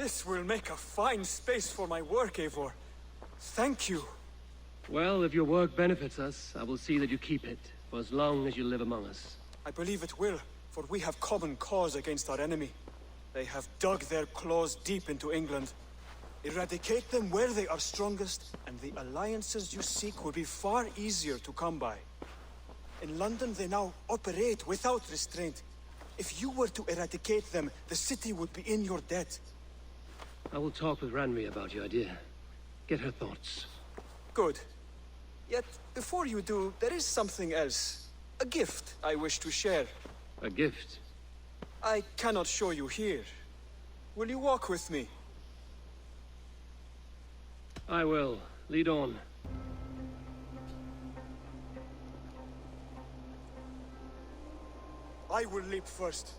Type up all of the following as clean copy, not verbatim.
This will make a fine space for my work, Eivor. Thank you. Well, if your work benefits us, I will see that you keep it, for as long as you live among us. I believe it will, for we have common cause against our enemy. They have dug their claws deep into England. Eradicate them where they are strongest, and the alliances you seek will be far easier to come by. In London, they now operate without restraint. If you were to eradicate them, the city would be in your debt. I will talk with Ranri about your idea. Get her thoughts. Good. Yet, before you do, there is something else. A gift I wish to share. A gift? I cannot show you here. Will you walk with me? I will. Lead on. I will leap first.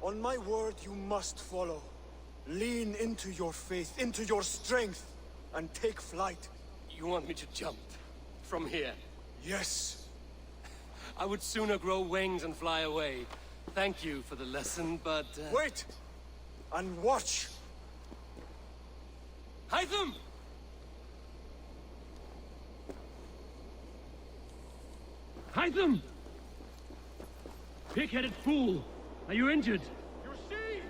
On my word, you must follow. Lean into your faith, into your strength, and take flight. You want me to jump? From here? Yes. I would sooner grow wings and fly away. Thank you for the lesson, but... Wait! And watch! Hytham! Hytham! Pig-headed fool! Are you injured? You see?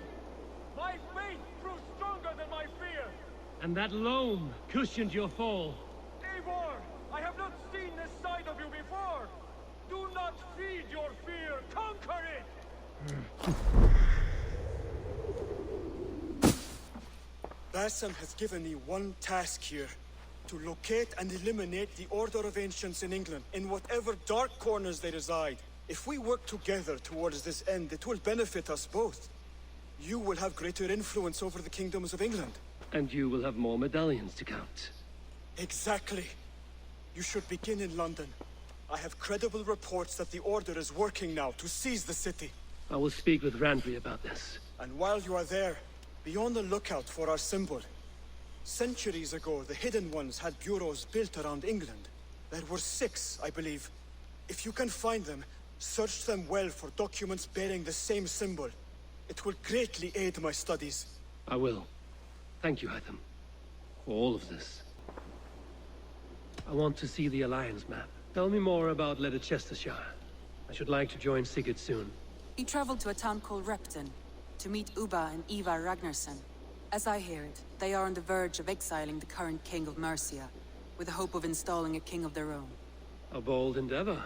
My faith proved stronger than my fear! And that loam cushioned your fall. Eivor, I have not seen this side of you before! Do not feed your fear, conquer it! Bassam has given me one task here. To locate and eliminate the Order of Ancients in England, in whatever dark corners they reside. If we work together towards this end, it will benefit us both. You will have greater influence over the kingdoms of England. And you will have more medallions to count. Exactly. You should begin in London. I have credible reports that the Order is working now to seize the city. I will speak with Randri about this. And while you are there, be on the lookout for our symbol. Centuries ago, the Hidden Ones had bureaus built around England. There were 6, I believe. If you can find them, search them well for documents bearing the same symbol. It will greatly aid my studies. I will. Thank you, Hytham, for all of this. I want to see the Alliance map. Tell me more about Leicestershire. I should like to join Sigurd soon. He traveled to a town called Repton to meet Ubba and Ivar Ragnarsson. As I hear it, they are on the verge of exiling the current king of Mercia, with the hope of installing a king of their own. A bold endeavor.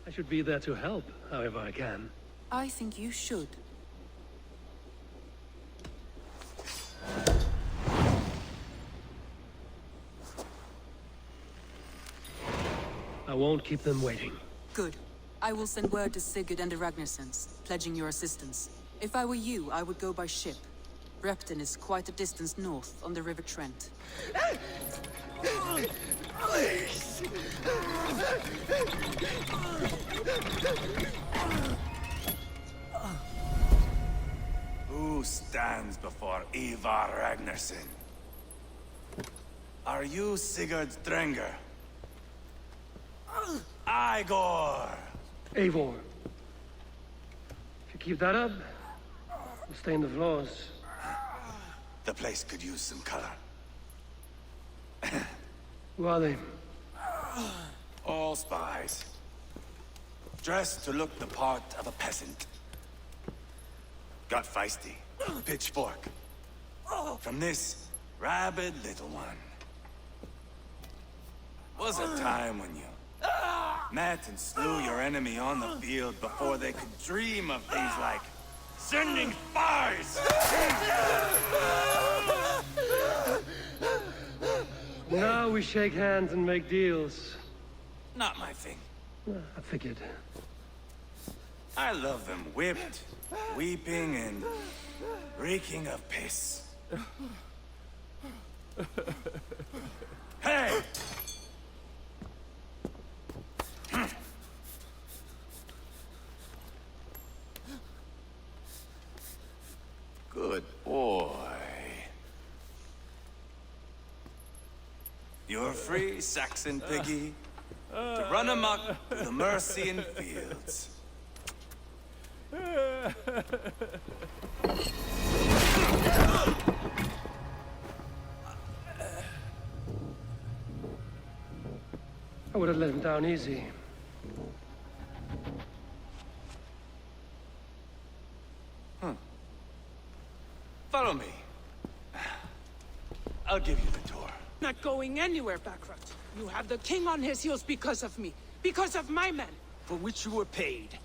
I should be there to help, however I can. I think you should. I won't keep them waiting. Good. I will send word to Sigurd and the Ragnarssons, pledging your assistance. If I were you, I would go by ship. Repton is quite a distance north on the River Trent. Please! Who stands before Ivar Ragnarsson? Are you Sigurd Drenger? Igor! Eivor. If you keep that up, we'll stain the floors. The place could use some color. Who are they? All spies. Dressed to look the part of a peasant. Got feisty. Pitchfork. From this rabid little one. Was a time when you met and slew your enemy on the field before they could dream of things like sending spies! Now we shake hands and make deals. Not my thing. I figured. I love them whipped, weeping, and reeking of piss. Hey! Good boy. You're free, Saxon piggy, to run amok through the Mercian fields. I would have let him down easy. Follow me. I'll give you the tour. Not going anywhere, Backrot. You have the king on his heels because of me. Because of my men. For which you were paid.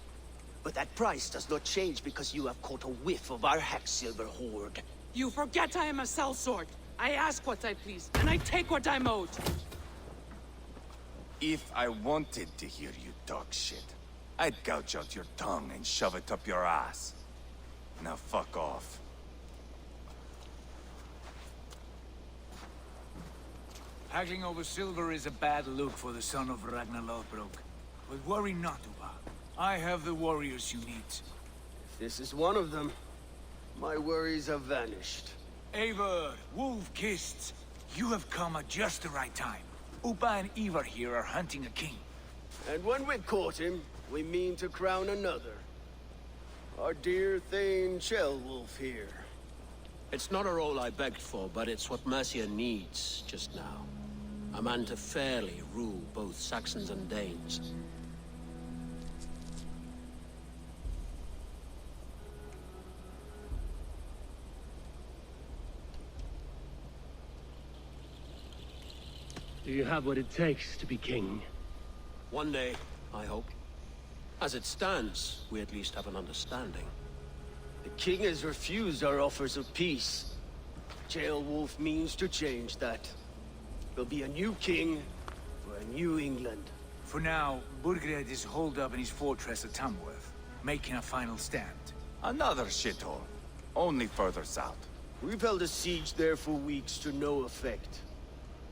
But that price does not change because you have caught a whiff of our Hacksilver hoard. You forget I am a sellsword. I ask what I please, and I take what I'm owed. If I wanted to hear you talk shit, I'd gouge out your tongue and shove it up your ass. Now fuck off. Haggling over silver is a bad look for the son of Ragnar Lothbrok. But worry not, Uba. I have the warriors you need. If this is one of them, my worries have vanished. Eivor, Wolf-Kissed, you have come at just the right time. Uba and Ivar here are hunting a king. And when we've caught him, we mean to crown another. Our dear Thane Ceolwulf here. It's not a role I begged for, but it's what Mercia needs just now. A man to fairly rule both Saxons and Danes. Do you have what it takes to be king? One day, I hope. As it stands, we at least have an understanding. The king has refused our offers of peace. Ceolwulf means to change that. There'll be a new king for a new England. For now, Burgred is holed up in his fortress at Tamworth, making a final stand. Another shithole. Only further south. We've held a siege there for weeks to no effect.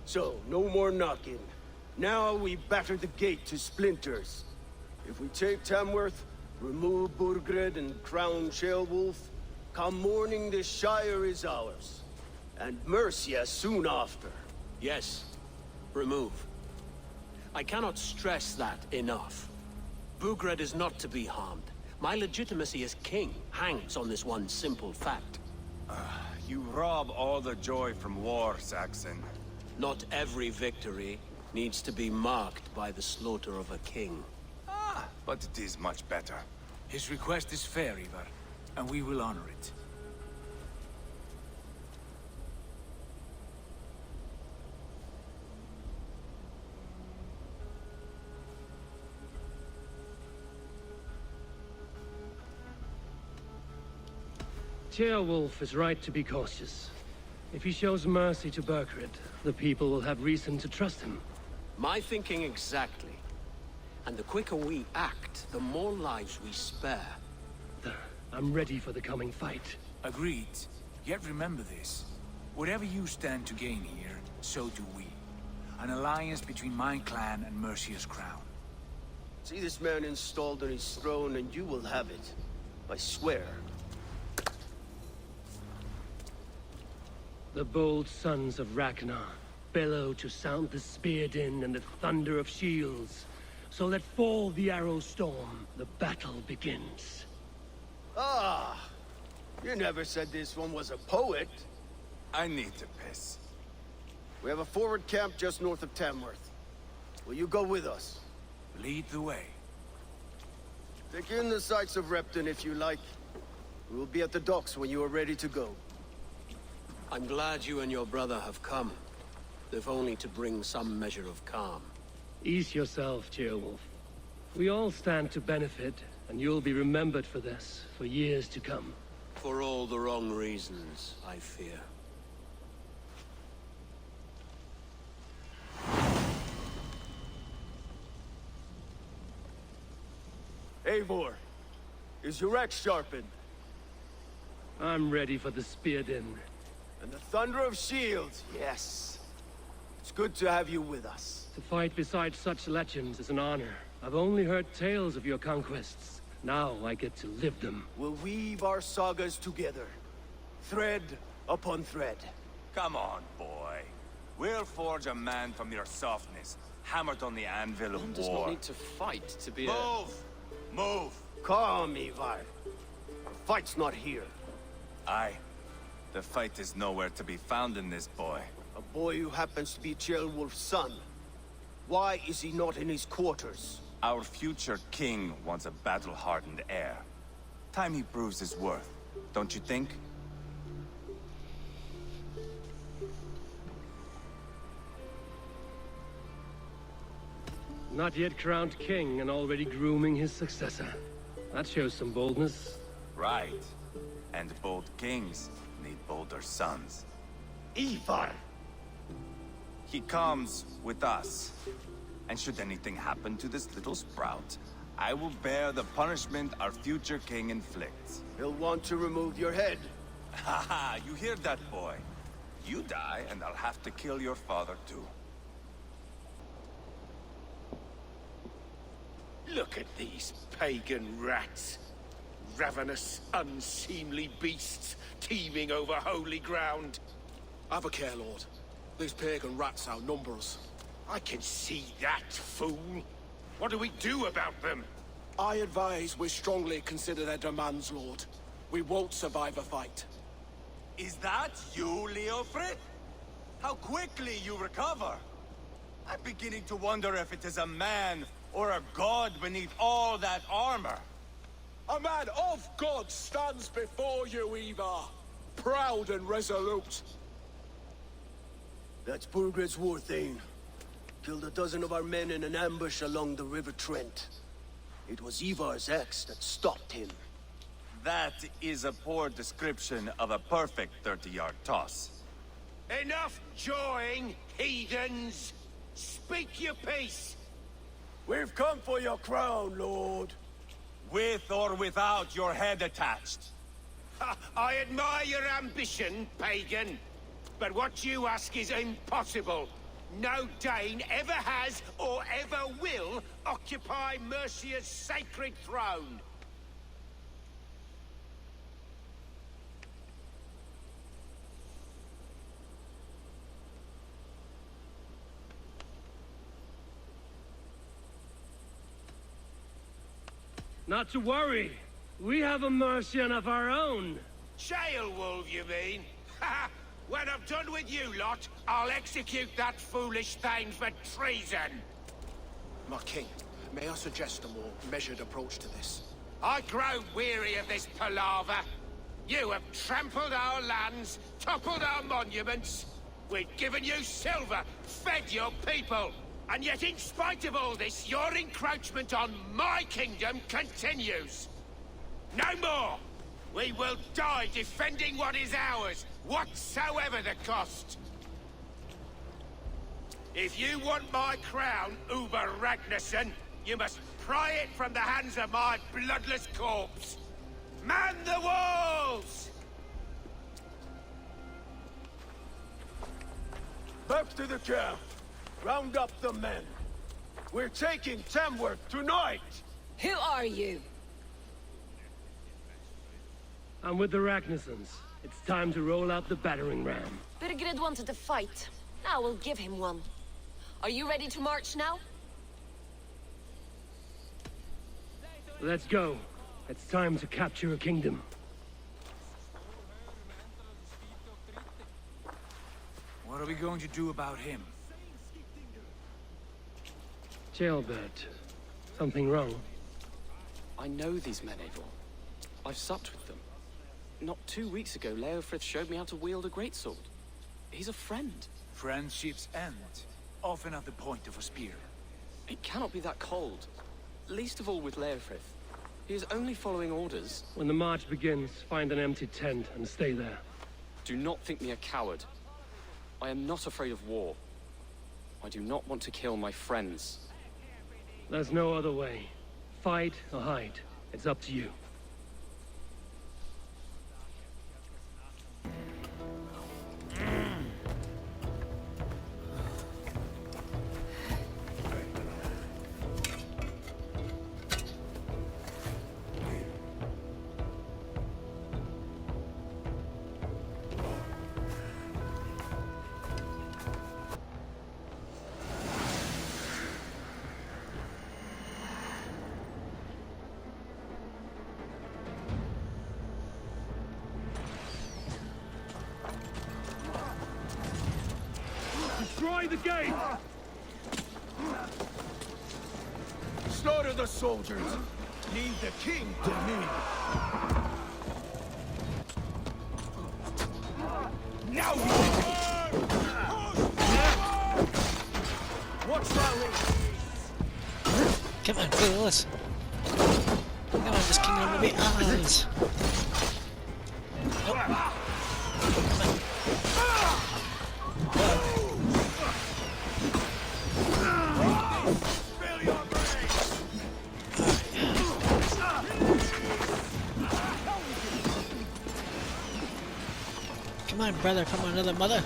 So, no more knocking. Now we batter the gate to splinters. If we take Tamworth, remove Burgred and crown Ceolwulf, come morning the Shire is ours. And Mercia soon after. Yes, remove. I cannot stress that enough. Burgred is not to be harmed. My legitimacy as king hangs on this one simple fact. You rob all the joy from war, Saxon. Not every victory needs to be marked by the slaughter of a king. But it is much better. His request is fair, Ivar, and we will honor it. Ceolwulf is right to be cautious. If he shows mercy to Burgred, the people will have reason to trust him. My thinking exactly. And the quicker we act, the more lives we spare. I'm ready for the coming fight. Agreed. Yet remember this. Whatever you stand to gain here, so do we. An alliance between my clan and Mercia's crown. See this man installed on his throne and you will have it. I swear. The bold sons of Ragnar bellow to sound the spear din and the thunder of shields. So let fall the arrow storm. The battle begins. Ah! You never said this one was a poet. I need to piss. We have a forward camp just north of Tamworth. Will you go with us? Lead the way. Take in the sights of Repton if you like. We will be at the docks when you are ready to go. I'm glad you and your brother have come. If only to bring some measure of calm. Ease yourself, Ceolwulf. We all stand to benefit, and you'll be remembered for this, for years to come. For all the wrong reasons, I fear. Eivor, is your axe sharpened? I'm ready for the spear din. And the thunder of shields, yes. It's good to have you with us. To fight beside such legends is an honor. I've only heard tales of your conquests. Now I get to live them. We'll weave our sagas together. Thread upon thread. Come on, boy. We'll forge a man from your softness, hammered on the anvil of One does not war. need to fight to be Move! Move! Calm, Ivar. Our fight's not here. Aye. The fight is nowhere to be found in this boy. A boy who happens to be Ceolwulf's son. Why is he not in his quarters? Our future king wants a battle-hardened heir. Time he proves his worth, don't you think? Not yet crowned king and already grooming his successor. That shows some boldness. Right. And bold kings need bolder sons. Ivar! He comes with us. And should anything happen to this little sprout, I will bear the punishment our future king inflicts. He'll want to remove your head. Haha, you hear that, boy? You die, and I'll have to kill your father, too. Look at these pagan rats. Ravenous, unseemly beasts teeming over holy ground. Have a care, Lord. These pagan rats outnumber us. I can see that, fool. What do we do about them? I advise we strongly consider their demands, Lord. We won't survive a fight. Is that you, Leofrid? How quickly you recover! I'm beginning to wonder if it is a man or a god beneath all that armor. A man of God stands before you, Ivar. Proud and resolute. That's Burgred's war thane. Killed a dozen of our men in an ambush along the River Trent. It was Ivar's axe that stopped him. That is a poor description of a perfect 30-yard toss. Enough jawing, heathens! Speak your piece! We've come for your crown, Lord. With or without your head attached. Ha, I admire your ambition, pagan. But what you ask is impossible. No Dane ever has or ever will occupy Mercia's sacred throne. Not to worry. We have a Mercian of our own. Jailwolf, you mean? Ha! When I'm done with you lot, I'll execute that foolish thing for treason. My king, may I suggest a more measured approach to this? I grow weary of this palaver. You have trampled our lands, toppled our monuments. We've given you silver, fed your people. And yet in spite of all this, your encroachment on my kingdom continues. No more! We will die defending what is ours, whatsoever the cost. If you want my crown, Uber Ragnarsson, you must pry it from the hands of my bloodless corpse. Man the walls! Back to the camp. Round up the men. We're taking Tamworth tonight! Who are you? I'm with the Ragnarsons. It's time to roll out the battering ram. Burgred wanted to fight. Now we'll give him one. Are you ready to march now? Let's go. It's time to capture a kingdom. What are we going to do about him? Jailbird. Something wrong? I know these men, Eivor. I've supped with them. Not 2 weeks ago, Leofrith showed me how to wield a greatsword. He's a friend. Friendships end, often at the point of a spear. It cannot be that cold. Least of all with Leofrith. He is only following orders. When the march begins, find an empty tent and stay there. Do not think me a coward. I am not afraid of war. I do not want to kill my friends. There's no other way. Fight or hide. It's up to you. Destroy the gate! Order the soldiers. Leave the king to me. Now we watch that lead. Come on, fools. Come on, this kingdom will be ours. Nope. Come on. Come on, brother. Come on, another mother.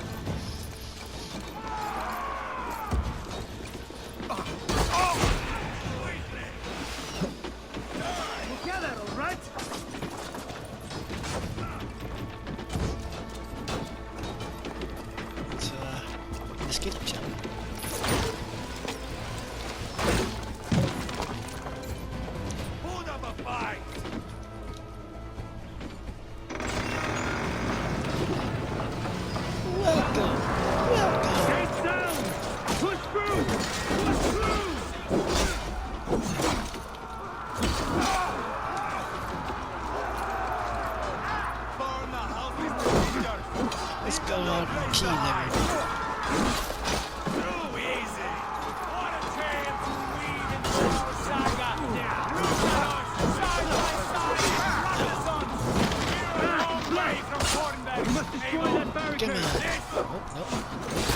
Let's get him, shall we? Hold up a fight! Welcome! Welcome! Gates down! Push through! Push through! Burn the houses, Let's go out and kill everyone. too easy! What a tale to weave in the saga! Luchadors, side by side, Renaissance! We're a long way from Cornberg! We must destroy that barricade! Come on. Oh, no.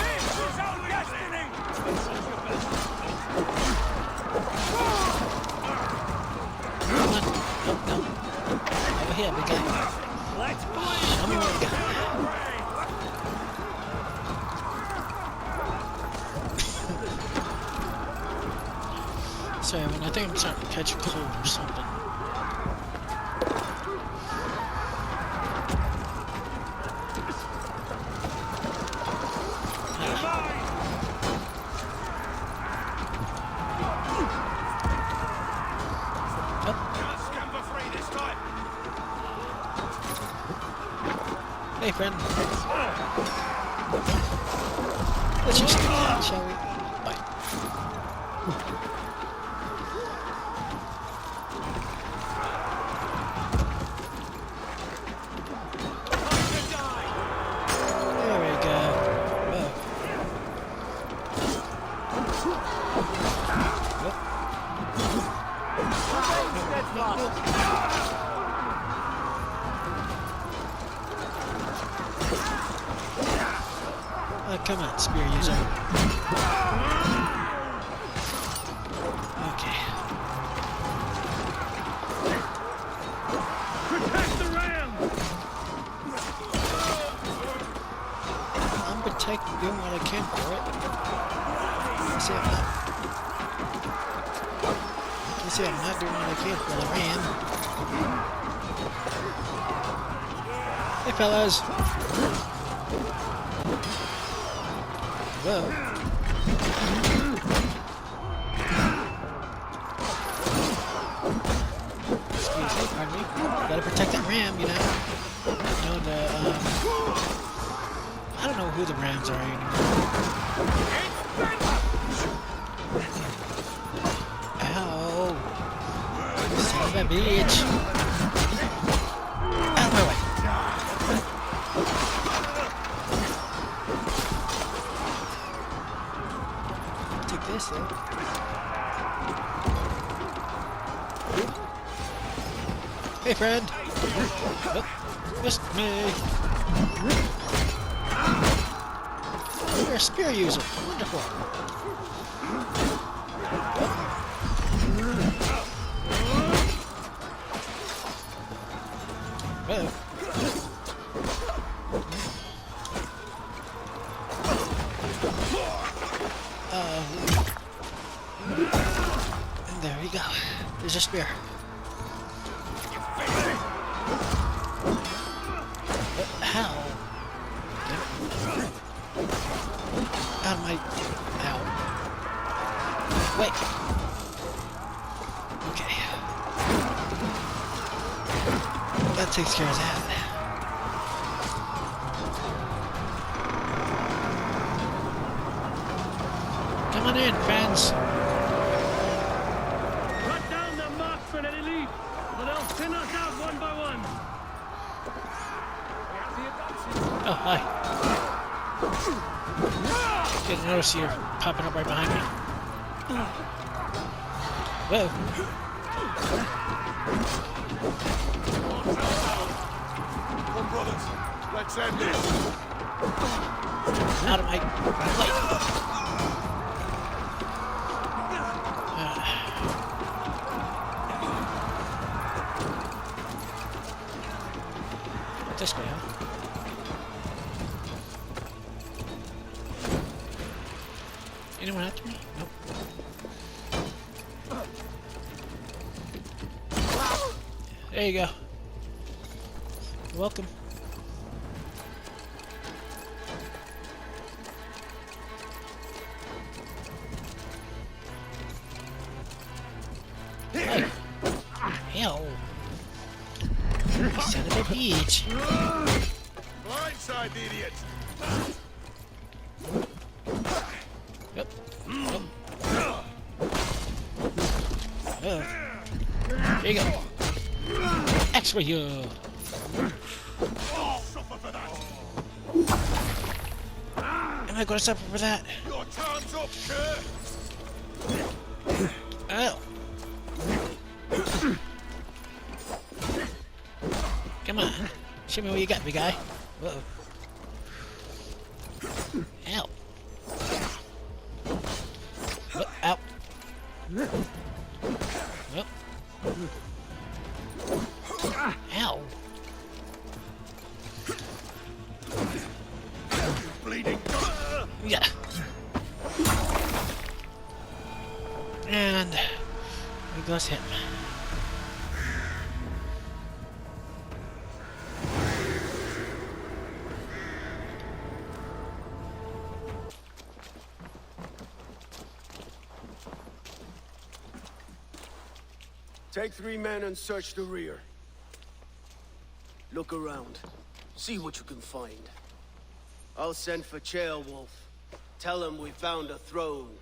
This is our destiny! Come on. Oh, no. Over here, big guy. Let's Show me what we got. Sorry, I think I'm starting to catch a cold or something. Hey, friend. Let's just do that, shall we? Bye. There we go. Whoa. Oh, come on, spear user. Okay. protect the ram! I'm doing what I can for it. You see, I'm not doing what I can for the ram. Hey, fellas. Whoa. Excuse me, pardon me. Gotta protect that ram, you know. You know, I don't know who the Rams are anymore. Ow. Son of a bitch. Out of my way. Take this, though. Hey, friend. Oh, missed me. You're a spear user. Wonderful. Whoa. And there you go. There's a spear. How? Out of my... Ow. Wait. Okay. That takes care of that. Come on in, friends. Oh, hi. Didn't notice you're popping up right behind me. Whoa. Come, brothers. Let's end this. Out of my light. This way, huh? Anyone after me? Nope. There you go. You're welcome. Hey. Hell. You son of a bitch. Blindside, idiot. Yep. Yep. There you go. X for you. Suffer for that. Am I going to suffer for that? Your time's up, sir. Oh. Come on. Show me what you got, big guy. Whoa. Ow. Oh, ow. Oh. Ow. Bleeding. Yeah. And there goes him. Take 3 men and search the rear. Look around. See what you can find. I'll send for Ceolwulf. Tell him we found a throne.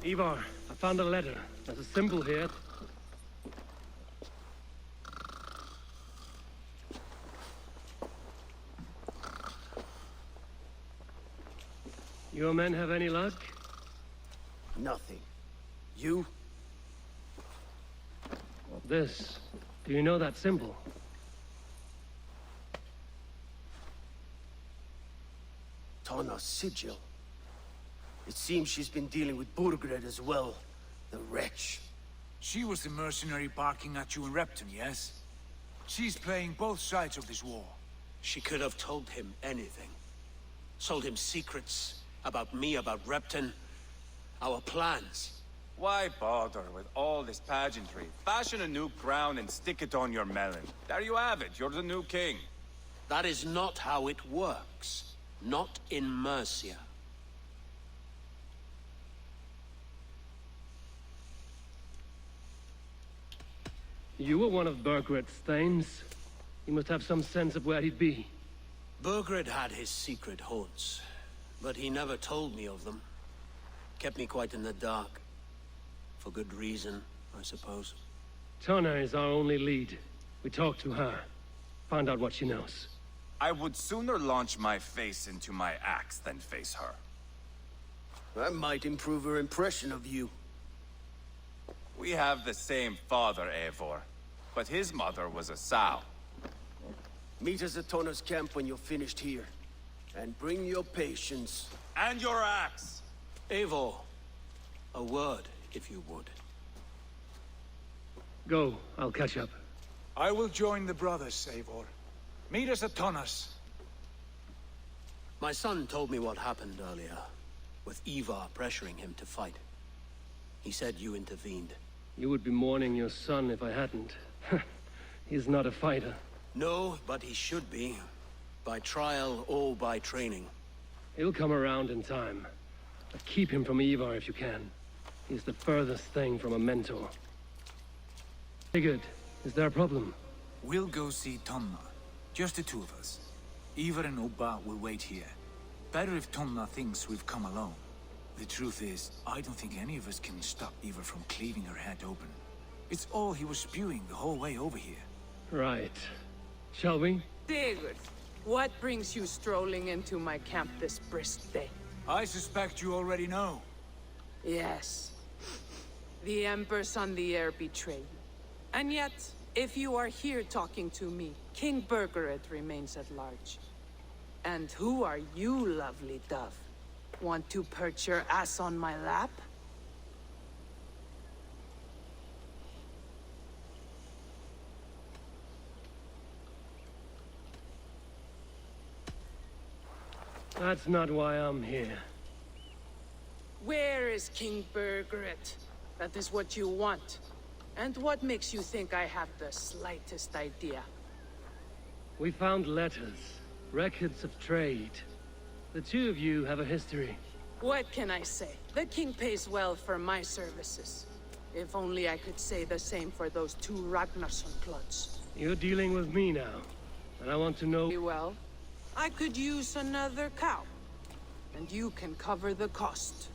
Ivar, I found a letter. There's a symbol here. Your men have any luck? Nothing. You? This. Do you know that symbol? Tana's sigil. It seems she's been dealing with Burgred as well. The wretch. She was the mercenary barking at you in Repton, yes? She's playing both sides of this war. She could have told him anything. Sold him secrets about me, about Repton, our plans. Why bother with all this pageantry? Fashion a new crown and stick it on your melon. There you have it, you're the new king. That is not how it works. Not in Mercia. You were one of Burgred's thanes. He must have some sense of where he'd be. Burgred had his secret haunts, but he never told me of them. Kept me quite in the dark. For good reason, I suppose. Tana is our only lead. We talked to her. Find out what she knows. I would sooner launch my face into my axe than face her. That might improve her impression of you. We have the same father, Eivor, but his mother was a sow. Meet us at Tana's camp when you're finished here. And bring your patience. And your axe! Eivor, a word, if you would. Go, I'll catch up. I will join the brothers, Eivor. Meet us at Tana's. My son told me what happened earlier, with Ivar pressuring him to fight. He said you intervened. You would be mourning your son if I hadn't. He's not a fighter. No, but he should be. By trial or by training. He'll come around in time. But keep him from Ivar if you can. He's the furthest thing from a mentor. Sigurd, is there a problem? We'll go see Tonna. Just the two of us. Ivar and Ubba will wait here. Better if Tonna thinks we've come alone. The truth is, I don't think any of us can stop Ivar from cleaving her head open. It's all he was spewing the whole way over here. Right. Shall we? Sigurd, what brings you strolling into my camp this brisk day? I suspect you already know. Yes. The Emperor's on the air betrayed me. And yet, if you are here talking to me, King Burgered remains at large. And who are you, lovely dove? Want to perch your ass on my lap? That's not why I'm here. Where is King Burgered? That is what you want. And what makes you think I have the slightest idea? We found letters, records of trade. The two of you have a history. What can I say? The king pays well for my services. If only I could say the same for those two Ragnarsson clods. You're dealing with me now, and I want to know... Well, I could use another cow. And you can cover the cost.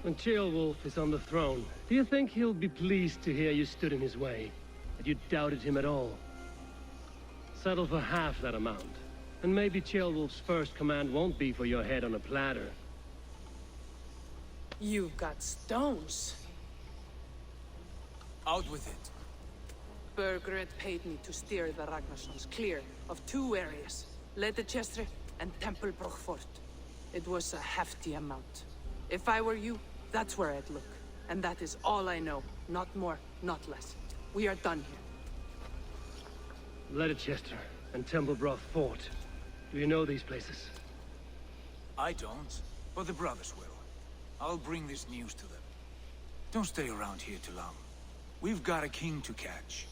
When Ceolwulf is on the throne, do you think he'll be pleased to hear you stood in his way? That you doubted him at all? Settle for half that amount. And maybe Ceolwulf's first command won't be for your head on a platter. You've got stones. Out with it. Burgred paid me to steer the Ragnarssons clear of two areas. Ledechestre and Tempelbroch Fort. It was a hefty amount. If I were you, that's where I'd look. And that is all I know. Not more, not less. We are done here. Ledechestre and Tempelbroch Fort. Do you know these places? I don't, but the brothers will. I'll bring this news to them. Don't stay around here too long. We've got a king to catch.